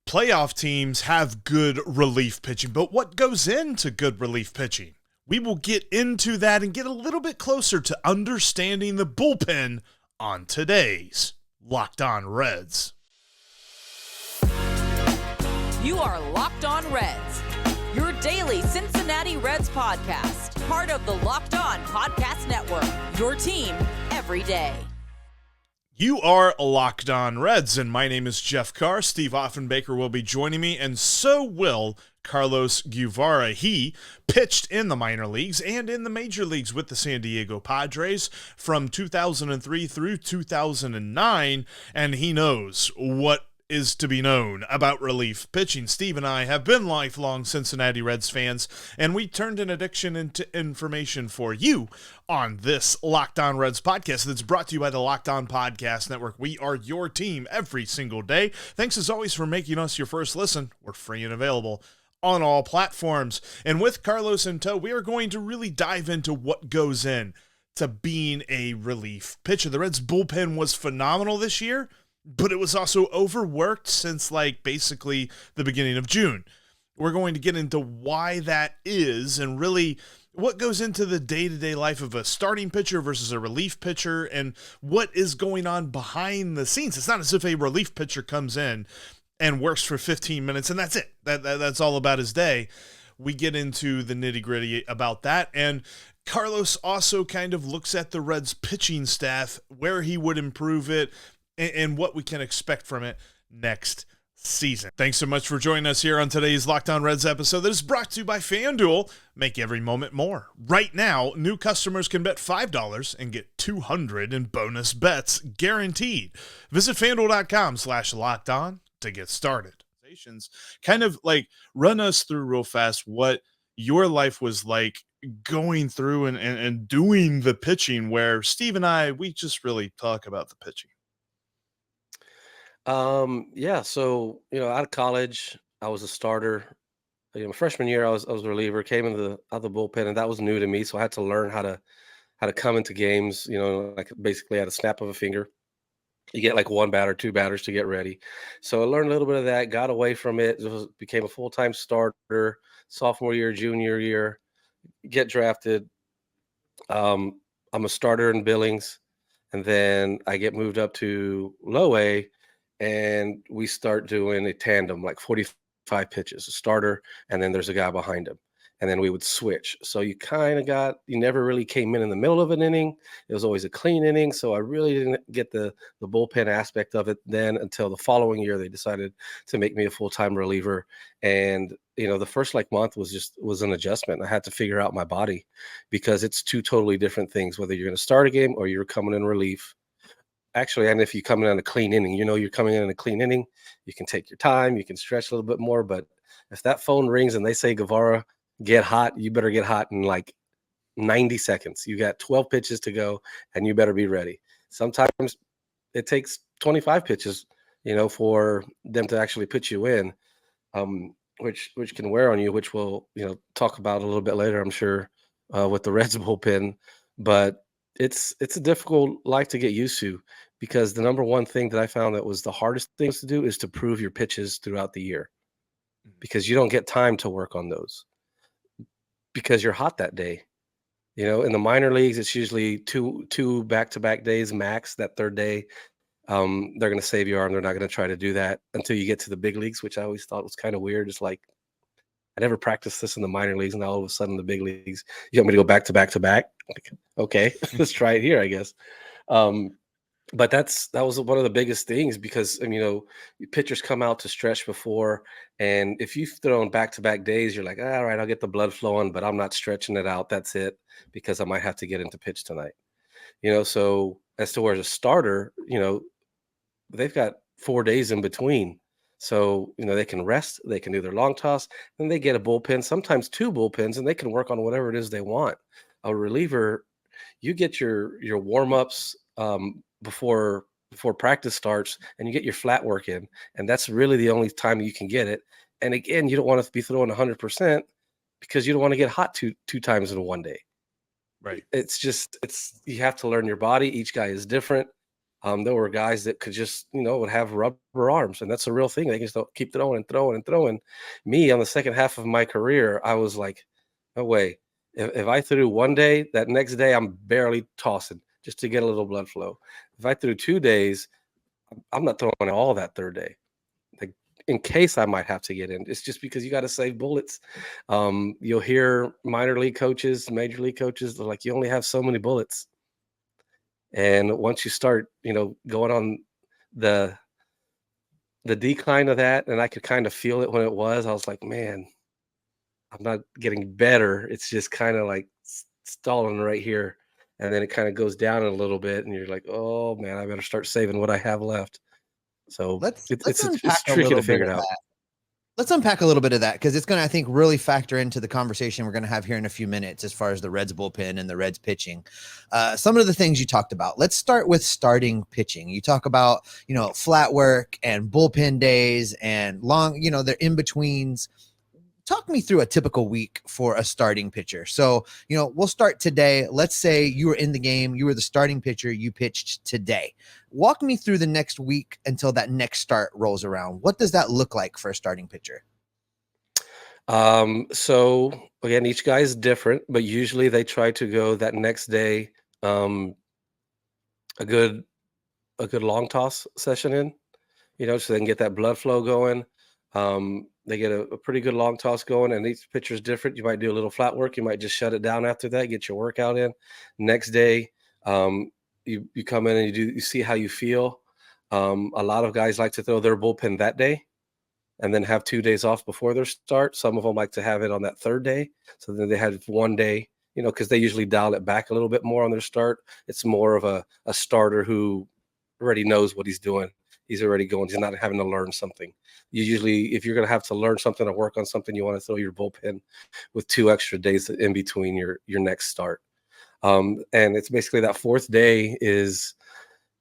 Playoff teams have good relief pitching, but what goes into good relief pitching? We will get into that and get a little bit closer to understanding the bullpen on today's Locked On Reds. You are Locked On Reds, your daily Cincinnati Reds podcast, part of the Locked On Podcast Network, your team every day. You are Locked On Reds, and my name is Jeff Carr. Steve Offenbaker will be joining me, and so will Carlos Guevara. He pitched in the minor leagues and in the major leagues with the San Diego Padres from 2003 through 2009, and he knows what is to be known about relief pitching. Steve and I have been lifelong Cincinnati Reds fans, and we turned an addiction into information for you on this Locked On Reds podcast that's brought to you by the Locked On Podcast Network. We are your team every single day. Thanks as always for making us your first listen. We're free and available on all platforms. And with Carlos in tow, we are going to really dive into what goes in to being a relief pitcher. The Reds bullpen was phenomenal this year, but it was also overworked since basically the beginning of June. We're going to get into why that is and really what goes into the day-to-day life of a starting pitcher versus a relief pitcher and what is going on behind the scenes. It's not as if a relief pitcher comes in and works for 15 minutes and that's it. That's all about his day. We get into the nitty-gritty about that, and Carlos also kind of looks at the Reds pitching staff, where he would improve it, and what we can expect from it next season. Thanks so much for joining us here on today's Locked On Reds episode that is brought to you by FanDuel. Make every moment more. Right now, new customers can bet $5 and get $200 in bonus bets guaranteed. Visit FanDuel.com/LockedOn to get started. Kind of run us through real fast what your life was like going through and doing the pitching, where Steve and I, we just really talk about the pitching. So out of college, I was a starter. My freshman year, I was a reliever. Came into the other bullpen, and that was new to me. So I had to learn how to come into games. Basically at a snap of a finger. You get one batter, two batters to get ready. So I learned a little bit of that. Got away from it. Became a full-time starter. Sophomore year, junior year, get drafted. I'm a starter in Billings, and then I get moved up to low A. And we start doing a tandem, 45 pitches, a starter, and then there's a guy behind him. And then we would switch. So you never really came in the middle of an inning. It was always a clean inning. So I really didn't get the bullpen aspect of it then until the following year. They decided to make me a full-time reliever. And, the first month was an adjustment. I had to figure out my body because it's two totally different things, whether you're going to start a game or you're coming in relief. Actually, and if you come in on a clean inning, you're coming in a clean inning, you can take your time, you can stretch a little bit more. But if that phone rings and they say, Guevara, get hot, you better get hot in 90 seconds. You got 12 pitches to go, and you better be ready. Sometimes it takes 25 pitches, for them to actually put you in, which can wear on you, which we'll, talk about a little bit later, I'm sure, with the Reds bullpen. But it's a difficult life to get used to, because the number one thing that I found that was the hardest things to do is to prove your pitches throughout the year, because you don't get time to work on those because you're hot that day. In the minor leagues, it's usually two back-to-back days max. That third day, they're going to save your arm. They're not going to try to do that until you get to the big leagues, which I always thought was kind of weird. It's I never practiced this in the minor leagues, and now all of a sudden the big leagues, you want me to go back to back to back? Okay, let's try it here, I guess. But that was one of the biggest things, because pitchers come out to stretch before, and if you've thrown back-to-back days, you're like, all right, I'll get the blood flowing, but I'm not stretching it out. That's it, because I might have to get into pitch tonight. So as to where as a starter, they've got 4 days in between. So, they can rest, they can do their long toss, then they get a bullpen, sometimes two bullpens, and they can work on whatever it is they want. A reliever, you get your warm-ups before practice starts, and you get your flat work in, and that's really the only time you can get it. And again, you don't want to be throwing 100% because you don't want to get hot two times in one day. Right. You have to learn your body. Each guy is different. There were guys that could just, would have rubber arms, and that's a real thing. They can still keep throwing and throwing and throwing. Me, on the second half of my career, I was like, no way. If I threw one day, that next day I'm barely tossing just to get a little blood flow. If I threw 2 days, I'm not throwing at all that third day. Like, in case I might have to get in. It's just because you got to save bullets. You'll hear minor league coaches, major league coaches, they're like, you only have so many bullets. And once you start, going on the decline of that, and I could kind of feel it when it was, I was like, man, I'm not getting better. It's just kind of like stalling right here. And then it kind of goes down a little bit, and you're like, oh man, I better start saving what I have left. So Let's it's unpack a tricky little to bit figure of it out. that. Let's unpack a little bit of that, because it's going to, I think, really factor into the conversation we're going to have here in a few minutes as far as the Reds bullpen and the Reds pitching. Some of the things you talked about. Let's start with starting pitching. You talk about, flat work and bullpen days and long, the in-betweens. Talk me through a typical week for a starting pitcher. So, we'll start today. Let's say you were in the game, you were the starting pitcher, you pitched today. Walk me through the next week until that next start rolls around. What does that look like for a starting pitcher? So again, each guy is different, but usually they try to go that next day, a good long toss session in, so they can get that blood flow going. They get a pretty good long toss going, and each pitcher is different. You might do a little flat work. You might just shut it down after that, get your workout in. Next day, you come in and you see how you feel. A lot of guys like to throw their bullpen that day and then have 2 days off before their start. Some of them like to have it on that third day. So then they had one day, because they usually dial it back a little bit more on their start. It's more of a starter who already knows what he's doing. He's already going. He's not having to learn something. You usually, if you're going to have to learn something or work on something, you want to throw your bullpen with 2 extra days in between your next start. And it's basically that fourth day is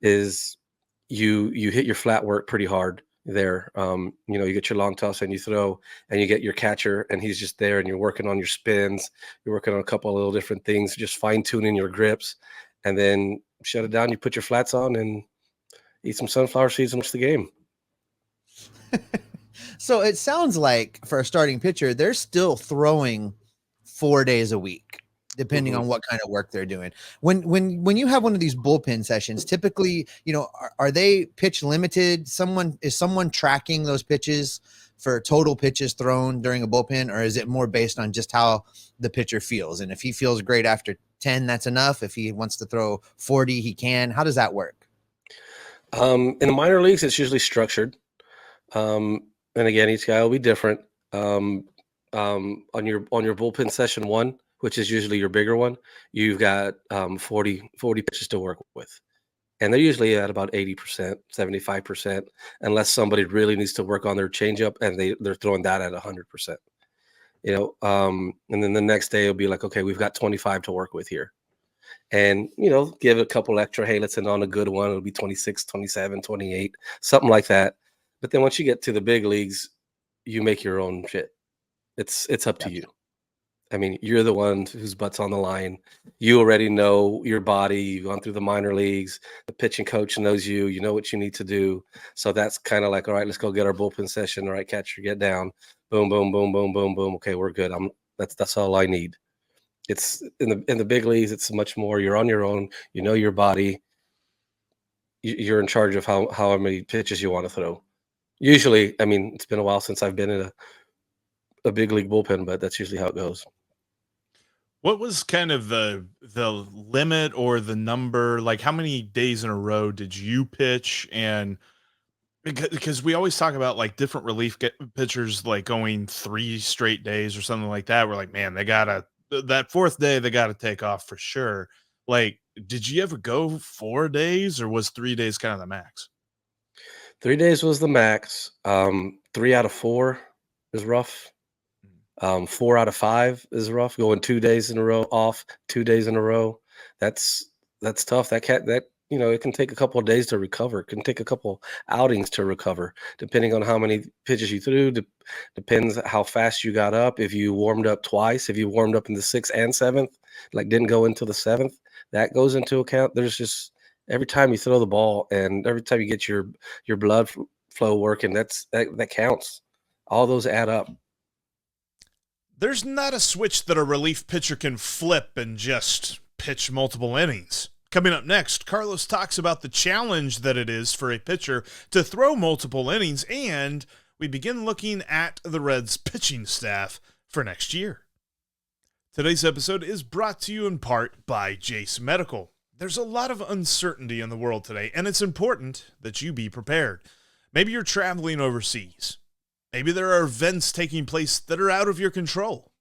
you hit your flat work pretty hard there. You get your long toss and you throw, and you get your catcher, and he's just there, and you're working on your spins. You're working on a couple of little different things, just fine tuning your grips, and then shut it down. You put your flats on and eat some sunflower seeds and watch the game. So it sounds like for a starting pitcher, they're still throwing 4 days a week, depending on what kind of work they're doing. When you have one of these bullpen sessions, typically, are they pitch limited? Is someone tracking those pitches for total pitches thrown during a bullpen, or is it more based on just how the pitcher feels? And if he feels great after 10, that's enough. If he wants to throw 40, he can. How does that work? In the minor leagues, it's usually structured. And again, each guy will be different. On your bullpen session 1, which is usually your bigger one, you've got 40 pitches to work with. And they're usually at about 80%, 75%, unless somebody really needs to work on their changeup and they're throwing that at 100%. And then the next day it'll be like, okay, we've got 25 to work with here. And, give it a couple extra. Hey, let's end on a good one. It'll be 26, 27, 28, something like that. But then once you get to the big leagues, you make your own shit. It's up to you. I mean, you're the one whose butt's on the line. You already know your body. You've gone through the minor leagues. The pitching coach knows you. You know what you need to do. So that's kind of like, all right, let's go get our bullpen session. All right, catcher, get down. Boom, boom, boom, boom, boom, boom. Okay, we're good. That's all I need. It's in the big leagues. It's much more. You're on your own. You know your body. You're in charge of how many pitches you want to throw. Usually, I mean, it's been a while since I've been in a big league bullpen, but that's usually how it goes. What was kind of the limit or the number? Like, how many days in a row did you pitch? And because we always talk about like different relief pitchers, like going 3 straight days or something like that. We're like, man, that fourth day they gotta take off for sure. Like, did you ever go 4 days, or was 3 days kind of the max? 3 days was the max. 3 out of 4 is rough. 4 out of 5 is rough. Going 2 days in a row off, 2 days in a row. That's tough. It can take a couple of days to recover. It can take a couple outings to recover, depending on how many pitches you threw. Depends how fast you got up. If you warmed up twice, if you warmed up in the 6th and 7th, like didn't go into the 7th, that goes into account. every time you throw the ball and every time you get your blood flow working, that counts. All those add up. There's not a switch that a relief pitcher can flip and just pitch multiple innings. Coming up next, Carlos talks about the challenge that it is for a pitcher to throw multiple innings, and we begin looking at the Reds' pitching staff for next year. Today's episode is brought to you in part by Jase Medical. There's a lot of uncertainty in the world today, and it's important that you be prepared. Maybe you're traveling overseas. Maybe there are events taking place that are out of your control.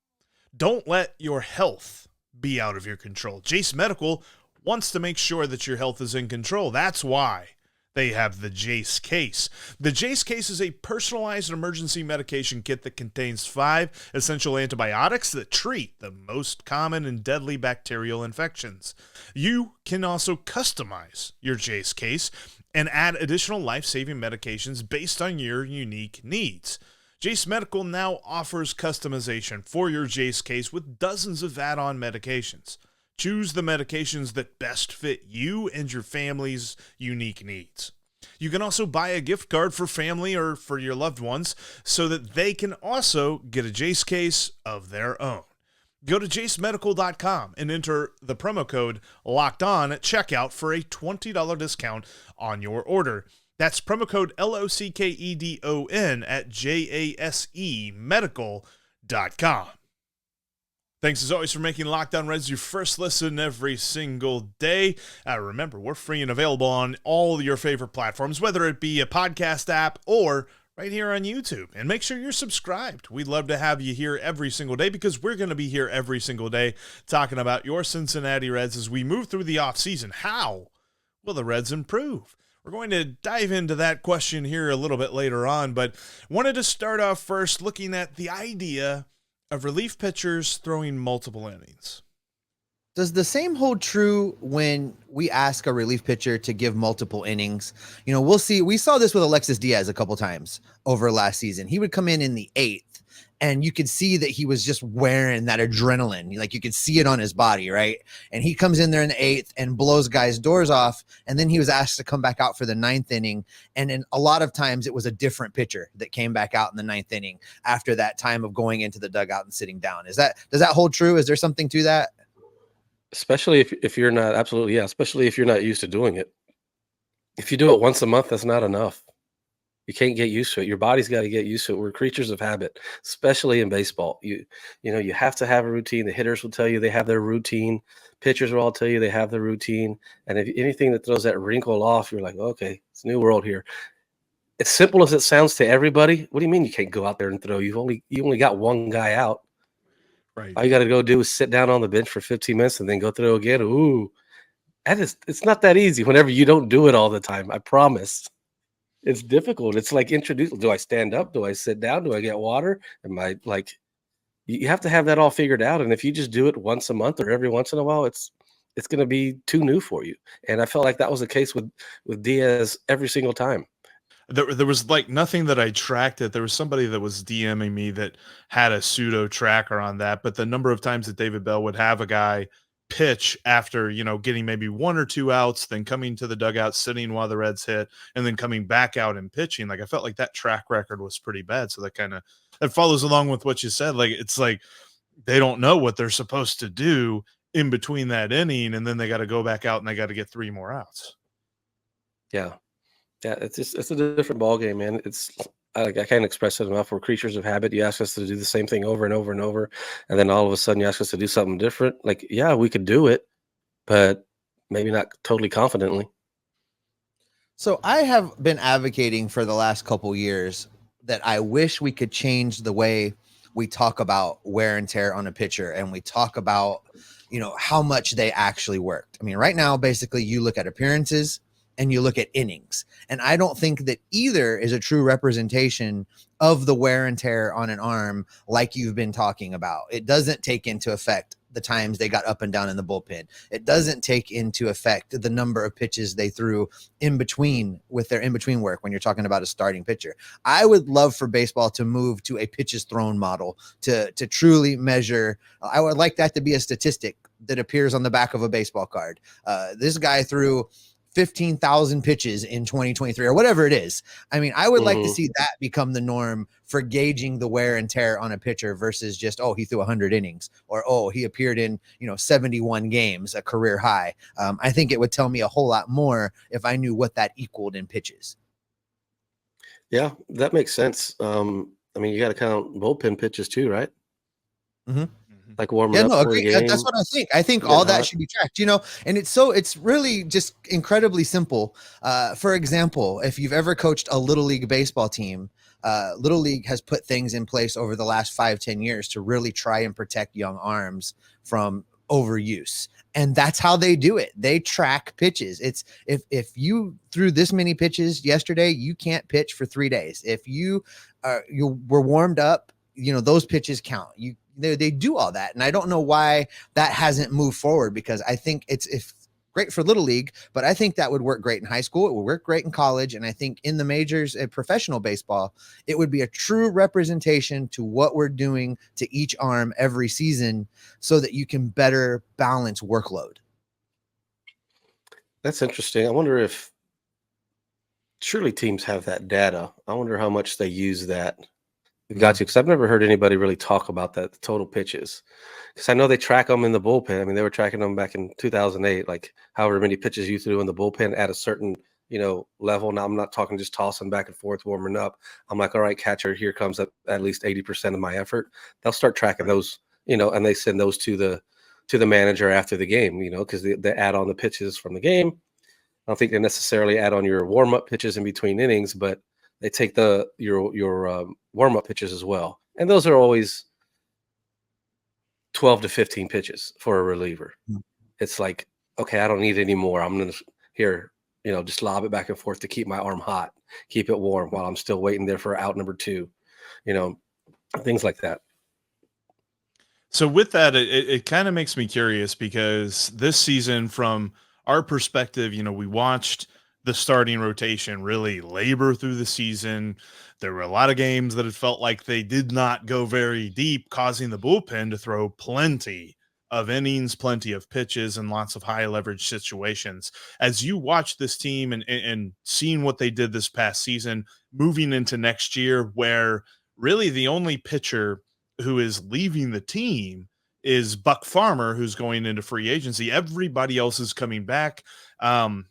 Don't let your health be out of your control. Jase Medical wants to make sure that your health is in control. That's why they have the Jase Case. The Jase Case is a personalized emergency medication kit that contains 5 essential antibiotics that treat the most common and deadly bacterial infections. You can also customize your Jase Case and add additional life-saving medications based on your unique needs. Jase Medical now offers customization for your Jase Case with dozens of add-on medications. Choose the medications that best fit you and your family's unique needs. You can also buy a gift card for family or for your loved ones so that they can also get a Jase Case of their own. Go to jasemedical.com and enter the promo code LOCKEDON at checkout for a $20 discount on your order. That's promo code LOCKEDON at jasemedical.com. Thanks as always for making Locked On Reds your first listen every single day. Remember, we're free and available on all your favorite platforms, whether it be a podcast app or right here on YouTube. And make sure you're subscribed. We'd love to have you here every single day because we're going to be here every single day talking about your Cincinnati Reds as we move through the offseason. How will the Reds improve? We're going to dive into that question here a little bit later on, but wanted to start off first looking at the idea of relief pitchers throwing multiple innings. Does the same hold true when we ask a relief pitcher to give multiple innings? You know, we'll see. We saw this with Alexis Diaz a couple times over last season. He would come in the 8th, and you could see that he was just wearing that adrenaline. Like, you could see it on his body, right? And he comes in there in the 8th and blows guys' doors off, and then he was asked to come back out for the 9th inning. And in a lot of times, it was a different pitcher that came back out in the 9th inning after that time of going into the dugout and sitting down. Does that hold true? Is there something to that? Especially if you're not, absolutely, yeah, especially if you're not used to doing it. If you do it once a month, that's not enough. You can't get used to it. Your body's got to get used to it. We're creatures of habit, especially in baseball. You have to have a routine. The hitters will tell you they have their routine. Pitchers will all tell you they have their routine. And if anything that throws that wrinkle off, you're like, okay, it's a new world here. As simple as it sounds to everybody, what do you mean you can't go out there and throw? You only got one guy out. Right. All you got to go do is sit down on the bench for 15 minutes and then go throw again. Ooh, it's not that easy whenever you don't do it all the time. I promise. It's difficult. It's like do I stand up? Do I sit down? Do I get water? You have to have that all figured out. And if you just do it once a month or every once in a while, it's going to be too new for you. And I felt like that was the case with Diaz every single time. There was like nothing that I tracked it. There was somebody that was DMing me that had a pseudo tracker on that, but the number of times that David Bell would have a guy pitch after, getting maybe 1 or 2 outs, then coming to the dugout, sitting while the Reds hit, and then coming back out and pitching. Like, I felt like that track record was pretty bad. So that follows along with what you said. Like, it's like they don't know what they're supposed to do in between that inning, and then they got to go back out and they got to get 3 more outs. Yeah. Yeah, it's a different ball game, man. I can't express it enough. We're creatures of habit. You ask us to do the same thing over and over and over, and then all of a sudden you ask us to do something different. Like, yeah, we could do it, but maybe not totally confidently. So I have been advocating for the last couple years that I wish we could change the way we talk about wear and tear on a pitcher, and we talk about, how much they actually worked. I mean, right now, basically, you look at appearances and you look at innings. And I don't think that either is a true representation of the wear and tear on an arm like you've been talking about. It doesn't take into effect the times they got up and down in the bullpen. It doesn't take into effect the number of pitches they threw in between with their in-between work when you're talking about a starting pitcher. I would love for baseball to move to a pitches thrown model to truly measure. I would like that to be a statistic that appears on the back of a baseball card. This guy threw 15,000 pitches in 2023 or whatever it is. I mean, I would like to Mhm. see that become the norm for gauging the wear and tear on a pitcher versus just, oh, he threw 100 innings or, oh, he appeared in, 71 games, a career high. I think it would tell me a whole lot more if I knew what that equaled in pitches. Yeah, that makes sense. I mean, you got to count bullpen pitches too, right? Mhm. Like warming Yeah, up no, for the agree. game, That's what I think. I think getting all that hot. should be tracked, and it's really just incredibly simple. For example, if you've ever coached a little league baseball team, Little League has put things in place over the last 5-10 years to really try and protect young arms from overuse. And that's how they do it. They track pitches. It's if you threw this many pitches yesterday, you can't pitch for 3 days. If you were warmed up, those pitches count. They do all that, and I don't know why that hasn't moved forward, because I think it's great for Little League, but I think that would work great in high school. It would work great in college, and I think in the majors, at professional baseball, it would be a true representation to what we're doing to each arm every season, so that you can better balance workload. That's interesting. I wonder if surely teams have that data. I wonder how much they use that. Got you, because I've never heard anybody really talk about that, the total pitches. Because I know they track them in the bullpen. I mean, they were tracking them back in 2008, like however many pitches you threw in the bullpen at a certain, level. Now, I'm not talking just tossing back and forth, warming up. I'm like, all right, catcher, here comes at least 80% of my effort. They'll start tracking those, and they send those to the manager after the game, because they add on the pitches from the game. I don't think they necessarily add on your warm-up pitches in between innings, but they take your warm-up pitches as well. And those are always 12 to 15 pitches for a reliever. Mm. It's like, okay, I don't need any more. I'm going to just lob it back and forth to keep my arm hot, keep it warm while I'm still waiting there for out number 2, things like that. So with that, it kind of makes me curious, because this season, from our perspective, we watched the starting rotation really labor through the season. There were a lot of games that it felt like they did not go very deep, causing the bullpen to throw plenty of innings, plenty of pitches, and lots of high leverage situations. As you watch this team and seeing what they did this past season, moving into next year, where really the only pitcher who is leaving the team is Buck Farmer, who's going into free agency. Everybody else is coming back. And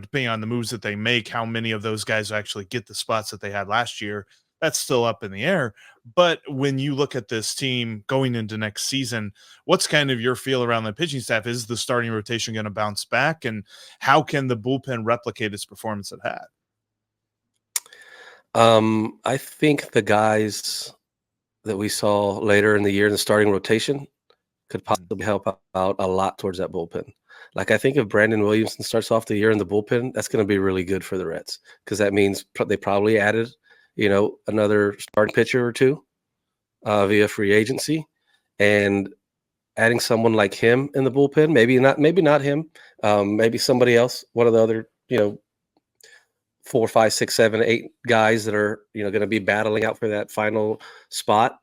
depending on the moves that they make, how many of those guys actually get the spots that they had last year, that's still up in the air. But when you look at this team going into next season, what's kind of your feel around the pitching staff? Is the starting rotation going to bounce back? And how can the bullpen replicate its performance it had? I think the guys that we saw later in the year in the starting rotation could possibly help out a lot towards that bullpen. Like, I think if Brandon Williamson starts off the year in the bullpen, that's going to be really good for the Reds, because that means they probably added, another starting pitcher or two via free agency, and adding someone like him in the bullpen, maybe not him, maybe somebody else, one of the other, 4, 5, 6, 7, 8 guys that are, going to be battling out for that final spot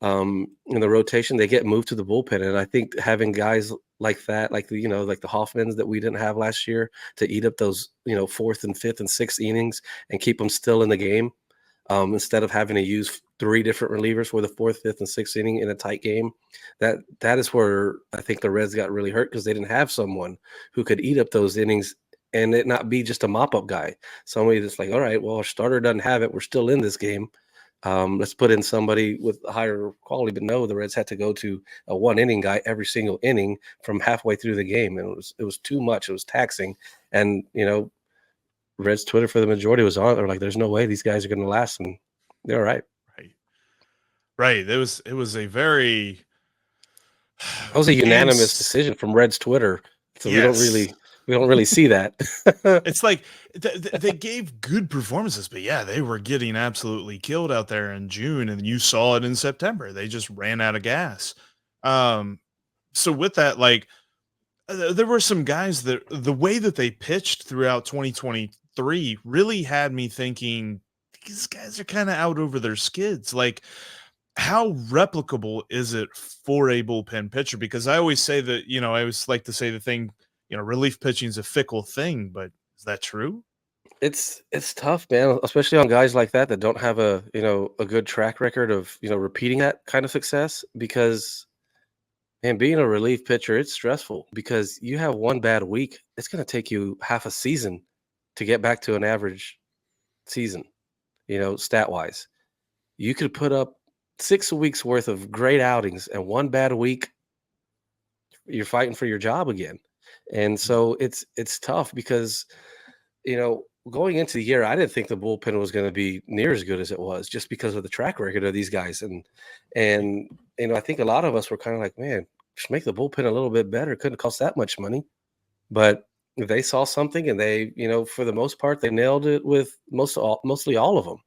in the rotation. They get moved to the bullpen, and I think having guys like that, like the Hoffmans that we didn't have last year, to eat up those 4th and 5th and 6th innings and keep them still in the game, instead of having to use 3 different relievers for the 4th, 5th, and 6th inning in a tight game. That is where I think the Reds got really hurt, because they didn't have someone who could eat up those innings and it not be just a mop-up guy. Somebody that's like, all right, well, our starter doesn't have it. We're still in this game. Let's put in somebody with higher quality. But no, the Reds had to go to a 1-inning guy every single inning from halfway through the game. And it was too much. It was taxing. And, Reds Twitter for the majority was on. They're like, there's no way these guys are going to last. And they're all right. Right. It was a very... That was a unanimous decision from Reds Twitter. So yes. we don't really see that. It's like they gave good performances, but yeah, they were getting absolutely killed out there in June, and you saw it in September. They just ran out of gas. So with that, like, there were some guys that the way that they pitched throughout 2023 really had me thinking, these guys are kind of out over their skids. Like, how replicable is it for a bullpen pitcher? Because I always say that, I always like to say the thing, relief pitching is a fickle thing, but is that true? It's tough, man, especially on guys like that don't have a good track record of, repeating that kind of success because, man, being a relief pitcher, it's stressful because you have one bad week. It's going to take you half a season to get back to an average season, stat wise. You could put up 6 weeks worth of great outings and one bad week, you're fighting for your job again. And so it's tough because, going into the year, I didn't think the bullpen was going to be near as good as it was just because of the track record of these guys. And I think a lot of us were kind of like, man, just make the bullpen a little bit better. It couldn't cost that much money. But they saw something and they, for the most part, they nailed it with mostly all of them.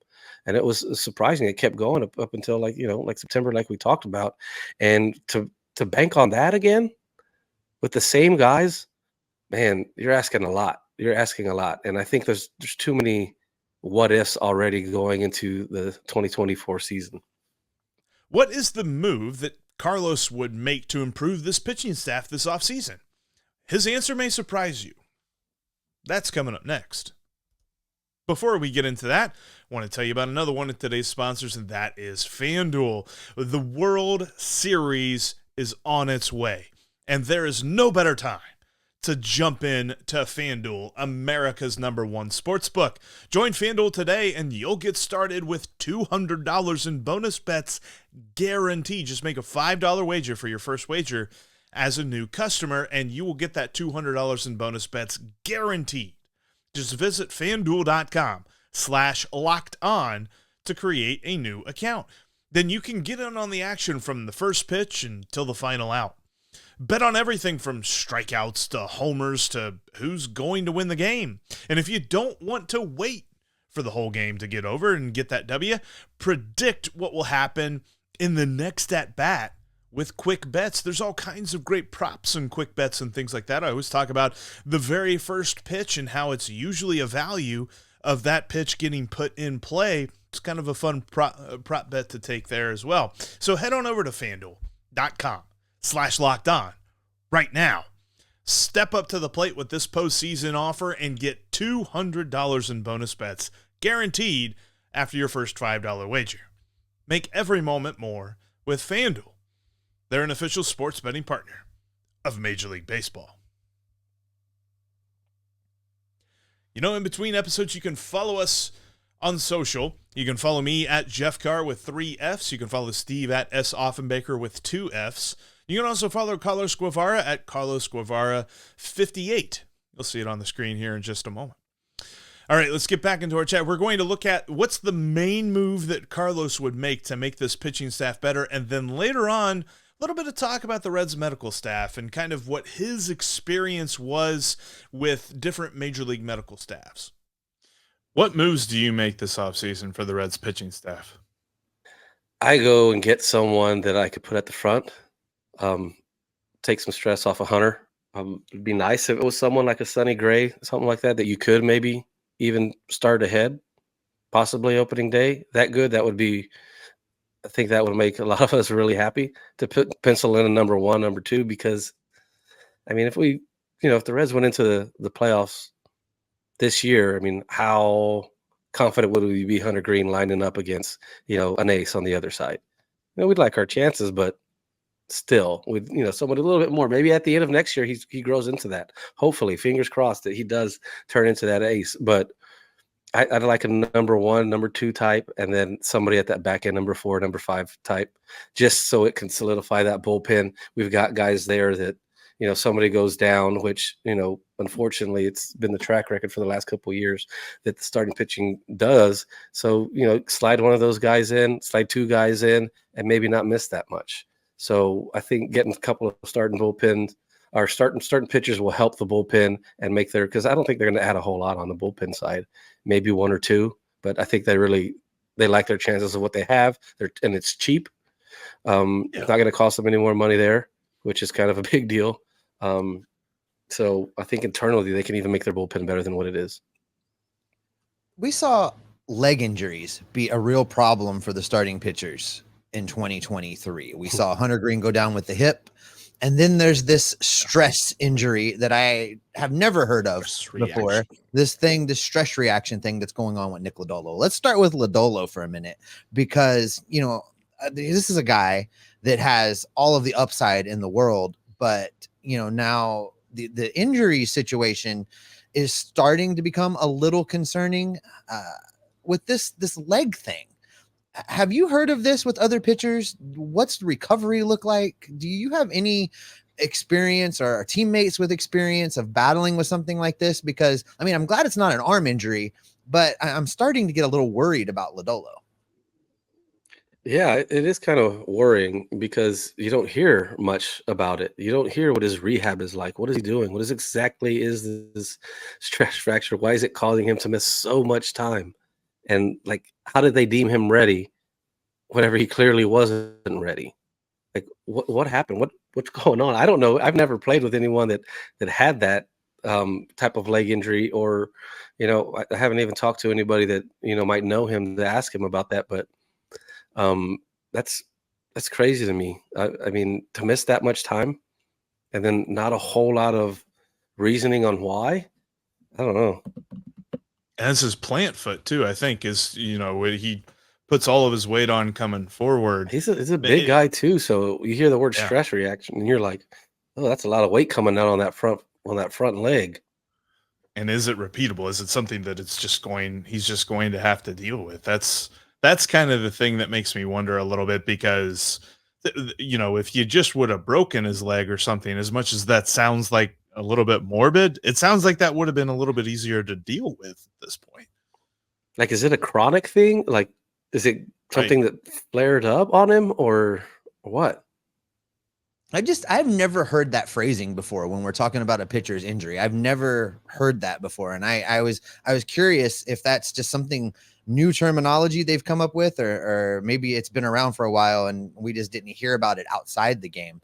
And it was surprising. It kept going up until like September, like we talked about. And to bank on that again with the same guys, man, you're asking a lot. And I think there's too many what ifs already going into the 2024 season. What is the move that Carlos would make to improve this pitching staff this offseason? His answer may surprise you. That's coming up next. Before we get into that, I want to tell you about another one of today's sponsors, and that is FanDuel. The World Series is on its way, and there is no better time to jump in to FanDuel, America's #1 sportsbook. Join FanDuel today and you'll get started with $200 in bonus bets guaranteed. Just make a $5 wager for your first wager as a new customer and you will get that $200 in bonus bets guaranteed. Just visit FanDuel.com/lockedon to create a new account. Then you can get in on the action from the first pitch until the final out. Bet on everything from strikeouts to homers to who's going to win the game. And if you don't want to wait for the whole game to get over and get that W, predict what will happen in the next at-bat with quick bets. There's all kinds of great props and quick bets and things like that. I always talk about the very first pitch and how it's usually a value of that pitch getting put in play. It's kind of a fun prop bet to take there as well. So head on over to FanDuel.com/lockedon right now. Step up to the plate with this postseason offer and get $200 in bonus bets guaranteed after your first $5 wager. Make every moment more with FanDuel. They're an official sports betting partner of Major League Baseball. In between episodes, you can follow us on social. You can follow me at Jeff Carr with 3 Fs. You can follow Steve at S. Offenbaker with 2 Fs. You can also follow Carlos Guevara at Carlos Guevara 58. You'll see it on the screen here in just a moment. All right, let's get back into our chat. We're going to look at what's the main move that Carlos would make to make this pitching staff better, and then later on, a little bit of talk about the Reds medical staff and kind of what his experience was with different major league medical staffs. What moves do you make this offseason for the Reds pitching staff? I go and get someone that I could put at the front, take some stress off of Hunter. It'd be nice if it was someone like a Sonny Gray, something like that you could maybe even start ahead, possibly opening day. That would be, I think that would make a lot of us really happy to pencil in a number 1, number 2, because, I mean, if we, if the Reds went into the playoffs this year, I mean, how confident would we be Hunter Green lining up against, an ace on the other side? We'd like our chances, but still with, someone a little bit more. Maybe at the end of next year, he grows into that. Hopefully, fingers crossed that he does turn into that ace. But I'd like a number 1, number 2 type, and then somebody at that back end, number 4, number 5 type, just so it can solidify that bullpen. We've got guys there that, somebody goes down, which, unfortunately, it's been the track record for the last couple of years that the starting pitching does. So, slide one of those guys in, slide 2 guys in, and maybe not miss that much. So I think getting a couple of starting bullpens or starting pitchers will help the bullpen and make because I don't think they're going to add a whole lot on the bullpen side, maybe 1 or 2, but I think they like their chances of what they have. And it's cheap. It's not going to cost them any more money there, which is kind of a big deal. So I think internally they can even make their bullpen better than what it is. We saw leg injuries be a real problem for the starting pitchers in 2023. We saw Hunter Green go down with the hip. And then there's this stress injury that I have never heard of before. This stress reaction thing that's going on with Nick Lodolo. Let's start with Lodolo for a minute, because, this is a guy that has all of the upside in the world, but, now the injury situation is starting to become a little concerning with this leg thing. Have you heard of this with other pitchers? What's the recovery look like? Do you have any experience or teammates with experience of battling with something like this? Because, I'm glad it's not an arm injury, but I'm starting to get a little worried about Lodolo. Yeah, it is kind of worrying because you don't hear much about it. You don't hear what his rehab is like. What is he doing? What exactly is this stress fracture? Why is it causing him to miss so much time? And how did they deem him ready whenever he clearly wasn't ready? What happened? What's going on? I don't know. I've never played with anyone that had that type of leg injury, or I haven't even talked to anybody that might know him to ask him about that. But that's crazy to me. I mean, to miss that much time and then not a whole lot of reasoning on why. I don't know. And it's his plant foot too, I think, is, when he puts all of his weight on coming forward. He's a big guy too. So you hear the word stress reaction and you're like, oh, that's a lot of weight coming out on that front leg. And is it repeatable? Is it something that he's just going to have to deal with? That's kind of the thing that makes me wonder a little bit, because, if you just would have broken his leg or something, as much as that sounds like a little bit morbid, it sounds like that would have been a little bit easier to deal with at this point. Is it a chronic thing? Is it something that flared up on him, or what? I've never heard that phrasing before when we're talking about a pitcher's injury. I've never heard that before. And I was curious if that's just something new terminology they've come up with, or maybe it's been around for a while and we just didn't hear about it outside the game,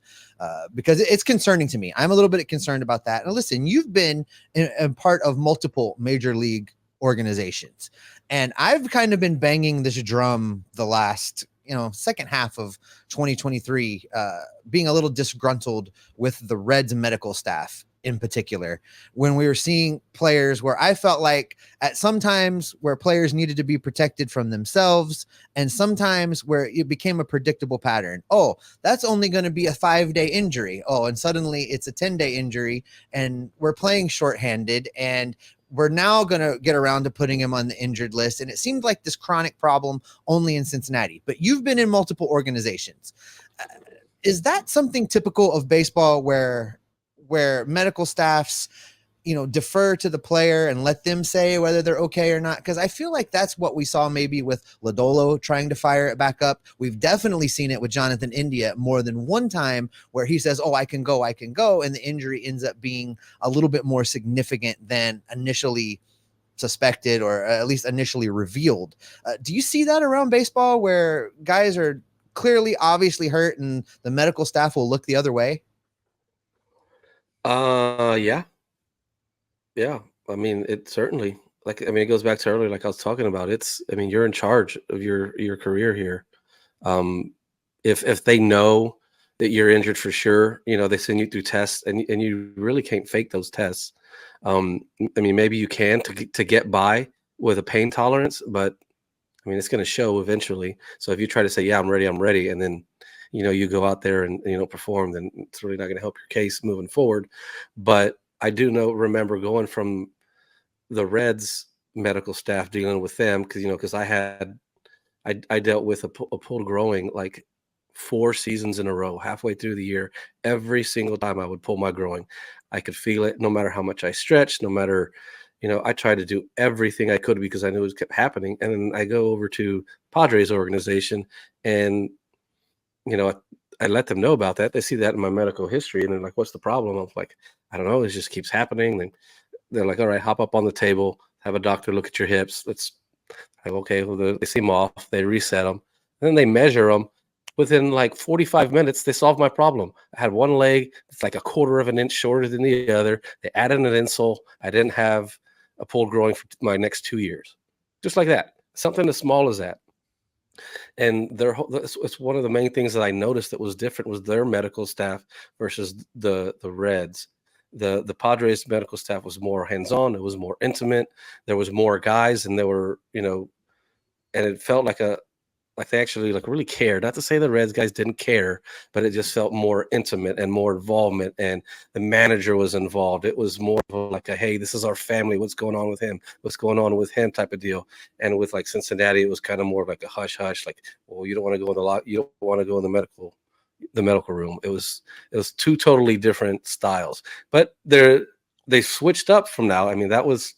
because it's concerning to me. I'm a little bit concerned about that. And listen, you've been a part of multiple major league organizations, and I've kind of been banging this drum the last second half of 2023, being a little disgruntled with the Reds medical staff in particular, when we were seeing players where I felt like at sometimes where players needed to be protected from themselves, and sometimes where it became a predictable pattern. Oh, that's only going to be a 5-day injury. Oh, and suddenly it's a 10-day injury, and we're playing shorthanded, and we're now going to get around to putting him on the injured list. And it seemed like this chronic problem only in Cincinnati, but you've been in multiple organizations. Is that something typical of baseball where medical staffs, defer to the player and let them say whether they're okay or not? Because I feel like that's what we saw maybe with Lodolo trying to fire it back up. We've definitely seen it with Jonathan India more than one time, where he says, oh, I can go. And the injury ends up being a little bit more significant than initially suspected, or at least initially revealed. Do you see that around baseball where guys are clearly obviously hurt and the medical staff will look the other way? Yeah. Yeah. I mean, it certainly, it goes back to earlier, like I was talking about. You're in charge of your career here. If they know that you're injured for sure, they send you through tests, and you really can't fake those tests. Maybe you can to get by with a pain tolerance, but it's going to show eventually. So if you try to say, yeah, I'm ready, and then, you go out there and, perform, then it's really not going to help your case moving forward. But I do remember going from the Reds medical staff, dealing with them, because I dealt with a pulled groin 4 seasons in a row, halfway through the year. Every single time I would pull my groin, I could feel it, no matter how much I stretched, no matter, I tried to do everything I could because I knew it kept happening. And then I go over to Padres organization, and, I let them know about that. They see that in my medical history, and they're like, what's the problem? I'm like, I don't know. It just keeps happening. Then they're like, all right, hop up on the table, have a doctor look at your hips. Okay. Well, they see them off, they reset them, and then they measure them. Within 45 minutes, they solved my problem. I had one leg that's a quarter of an inch shorter than the other. They added an insole. I didn't have a pulled groin for my next 2 years. Just like that. Something as small as that. And it's one of the main things that I noticed that was different was their medical staff versus the Reds. The Padres medical staff was more hands-on, it was more intimate, there was more guys, and there were, and it felt like they actually really cared. Not to say the Reds guys didn't care, but it just felt more intimate and more involvement. And the manager was involved. It was more of like a, hey, this is our family. What's going on with him? What's going on with him? Type of deal. And with like Cincinnati, it was kind of more of like a hush hush. Like, well, you don't want to go in you don't want to go in the medical room. It was two totally different styles. But they switched up from now. I mean, that was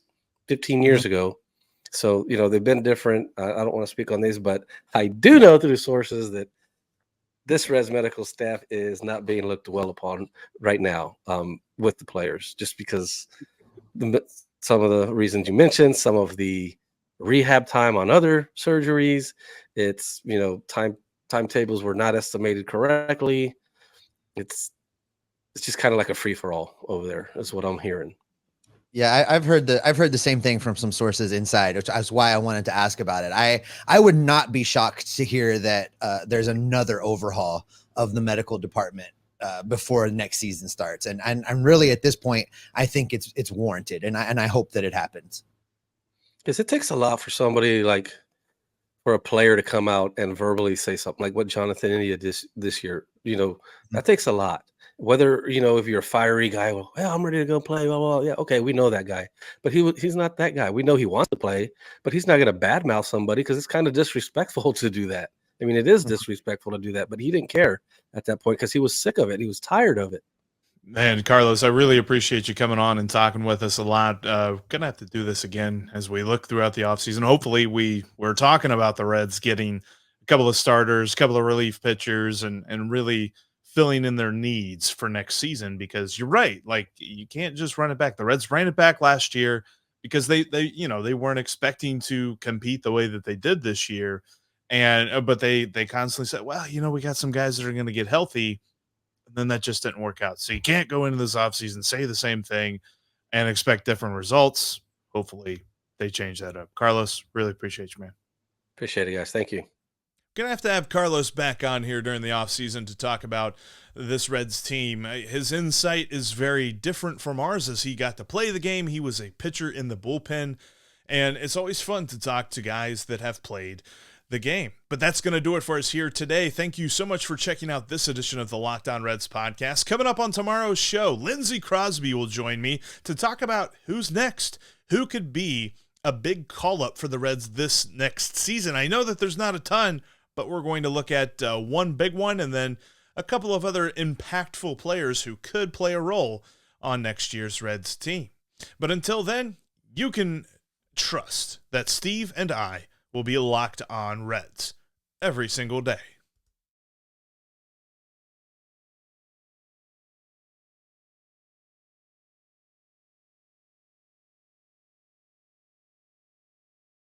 15 years ago. So, they've been different. I don't want to speak on these, but I do know through sources that this Reds medical staff is not being looked well upon right now with the players, just because some of the reasons you mentioned, some of the rehab time on other surgeries, it's, timetables were not estimated correctly. It's just kind of like a free-for-all over there is what I'm hearing. Yeah, I've heard the same thing from some sources inside, which is why I wanted to ask about it. I would not be shocked to hear that there's another overhaul of the medical department before the next season starts, and I'm really at this point, I think it's warranted, and I hope that it happens. Because it takes a lot for somebody for a player to come out and verbally say something like what Jonathan India did this year. That takes a lot. Whether, if you're a fiery guy, well, I'm ready to go play, blah, blah, blah. Yeah, okay, we know that guy. But he's not that guy. We know he wants to play, but he's not going to badmouth somebody because it's kind of disrespectful to do that. I mean, it is disrespectful to do that, but he didn't care at that point because he was sick of it. He was tired of it. Man, Carlos, I really appreciate you coming on and talking with us a lot. Gonna have to do this again as we look throughout the offseason. Hopefully we're talking about the Reds getting a couple of starters, a couple of relief pitchers, and really filling in their needs for next season, because you're right. Like, you can't just run it back. The Reds ran it back last year because they weren't expecting to compete the way that they did this year. But they constantly said, well, we got some guys that are going to get healthy. And then that just didn't work out. So you can't go into this offseason, say the same thing and expect different results. Hopefully they change that up. Carlos, really appreciate you, man. Appreciate it, guys. Thank you. Gonna have to have Carlos back on here during the offseason to talk about this Reds team. His insight is very different from ours, as he got to play the game. He was a pitcher in the bullpen, and it's always fun to talk to guys that have played the game. But that's going to do it for us here today. Thank you so much for checking out this edition of the Locked On Reds podcast. Coming up on tomorrow's show, Lindsey Crosby will join me to talk about who's next, who could be a big call-up for the Reds this next season. I know that there's not a ton, but we're going to look at one big one and then a couple of other impactful players who could play a role on next year's Reds team. But until then, you can trust that Steve and I will be locked on Reds every single day.